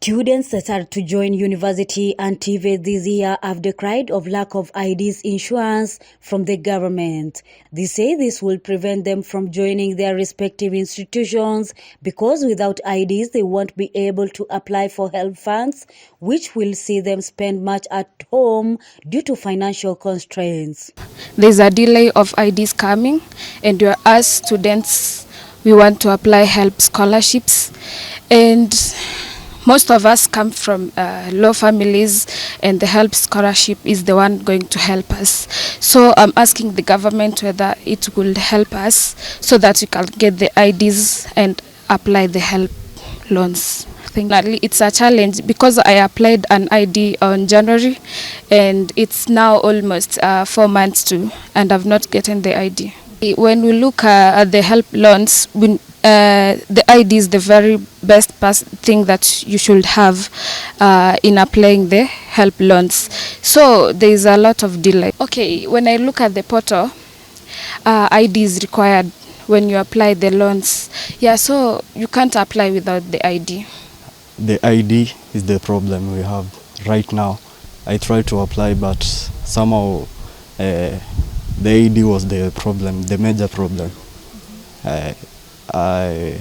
Students that are to join university and TVET this year have decried of lack of IDs issuance from the government. They say this will prevent them from joining their respective institutions because without IDs they won't be able to apply for help funds, which will see them spend much at home due to financial constraints. There's a delay of IDs coming, and as students we want to apply help scholarships, and most of us come from low families, and the help scholarship is the one going to help us. So I'm asking the government whether it will help us so that we can get the IDs and apply the help loans. It's a challenge because I applied an ID on January and it's now almost 4 months too, and I've not gotten the ID. When we look at the help loans, the ID is the very best thing that you should have in applying the help loans. So there is a lot of delay. Okay, when I look at the portal, ID is required when you apply the loans. Yeah, so you can't apply without the ID. The ID is the problem we have right now. I tried to apply, but somehow the ID was the problem, the major problem. I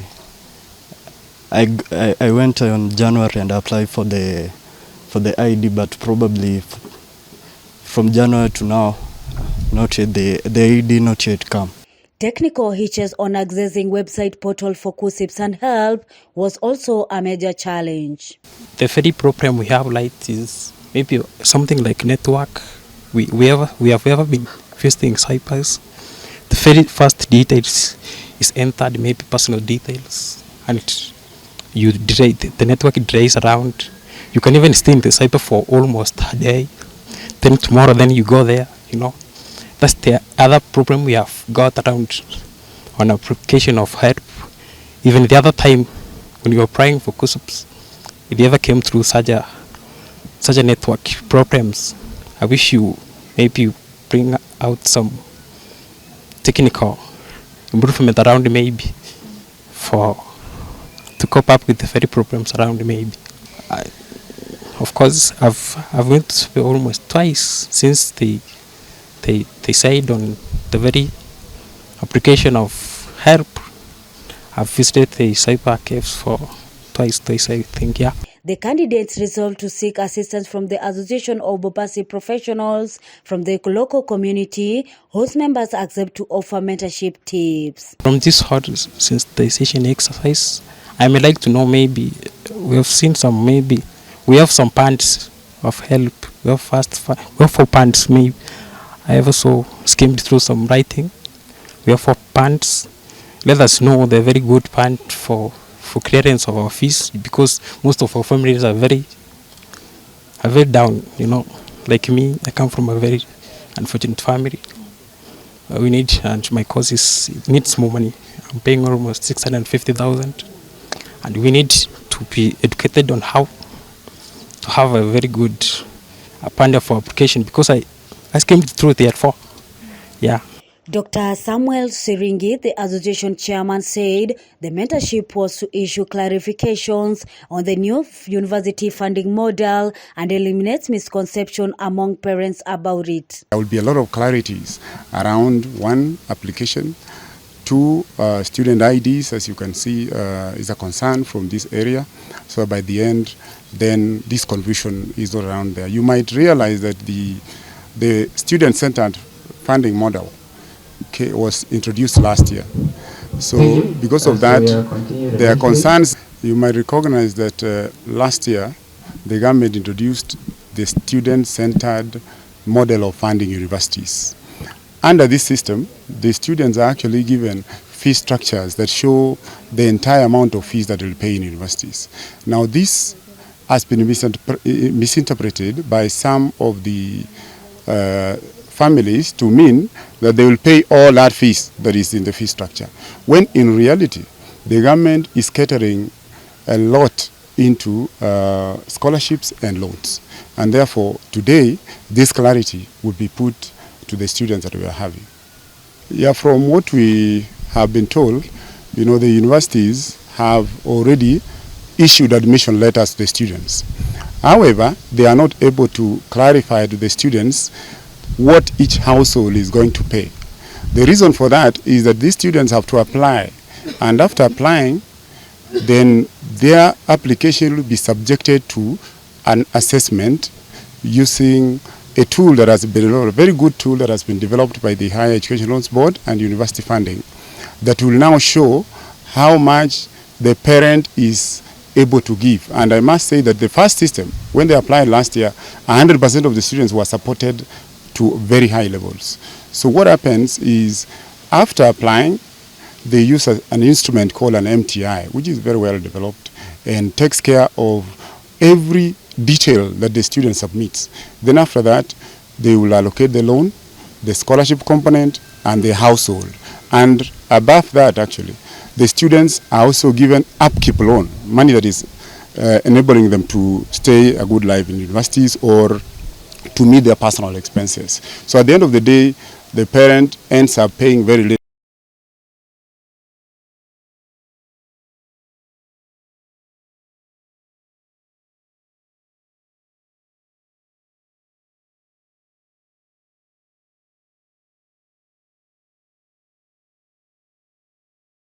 went on January and applied for the ID, but probably from January to now, not yet the ID not yet come. Technical hitches on accessing website portal for KUSSIPS and help was also a major challenge. The very problem we have is maybe something like network. We have ever been visiting Cyprus. The very first details is entered, maybe personal details, and the network drays around. You can even stay in the cyber for almost a day. Then tomorrow, then you go there. That's the other problem we have got around on application of help. Even the other time when you were applying for KUSSIPS, if you ever came through such a network problems, I wish you maybe bring out some technical improvement around maybe to cope up with the very problems around maybe. Of course, I've went to almost twice since they said on the very application of help. I've visited the cyber caves for twice, I think, yeah. The candidates resolved to seek assistance from the Association of Bobasi Professionals from the local community, whose members accept to offer mentorship tips. From this hard sensitization exercise, I may like to know maybe we have seen some, maybe we have some funds of help. We have 4 funds maybe. I also skimmed through some writing. We have 4 funds. Let us know the very good fund for clearance of our fees, because most of our families are very down, Like me, I come from a very unfortunate family. We need, and my course needs more money. I'm paying almost 650,000, and we need to be educated on how to have a very good fund for application, because I skimmed through there for, yeah. Dr. Samuel Siringi, the association chairman, said the mentorship was to issue clarifications on the new university funding model and eliminate misconception among parents about it. There will be a lot of clarities around 1, application, 2, student IDs, as you can see, is a concern from this area. So by the end, then this confusion is all around there. You might realize that the student-centered funding model was introduced last year. So because of that, there are concerns. You might recognize that last year, the government introduced the student-centered model of funding universities. Under this system, the students are actually given fee structures that show the entire amount of fees that they will pay in universities. Now this has been misinterpreted by some of the families to mean that they will pay all that fees that is in the fee structure, when in reality the government is catering a lot into scholarships and loans, and therefore today this clarity would be put to the students that we are having. Yeah, from what we have been told, the universities have already issued admission letters to the students. However, they are not able to clarify to the students what each household is going to pay. The reason for that is that these students have to apply, and after applying, then their application will be subjected to an assessment using a tool that has been developed, a very good tool that has been developed by the Higher Education Loans Board and University Funding, that will now show how much the parent is able to give. And I must say that the first system, when they applied last year, 100% of the students were supported to very high levels. So what happens is, after applying, they use an instrument called an MTI, which is very well developed and takes care of every detail that the student submits. Then after that, they will allocate the loan, the scholarship component, and the household. And above that, actually, the students are also given upkeep loan, money that is enabling them to stay a good life in universities or to meet their personal expenses. So at the end of the day, the parent ends up paying very little.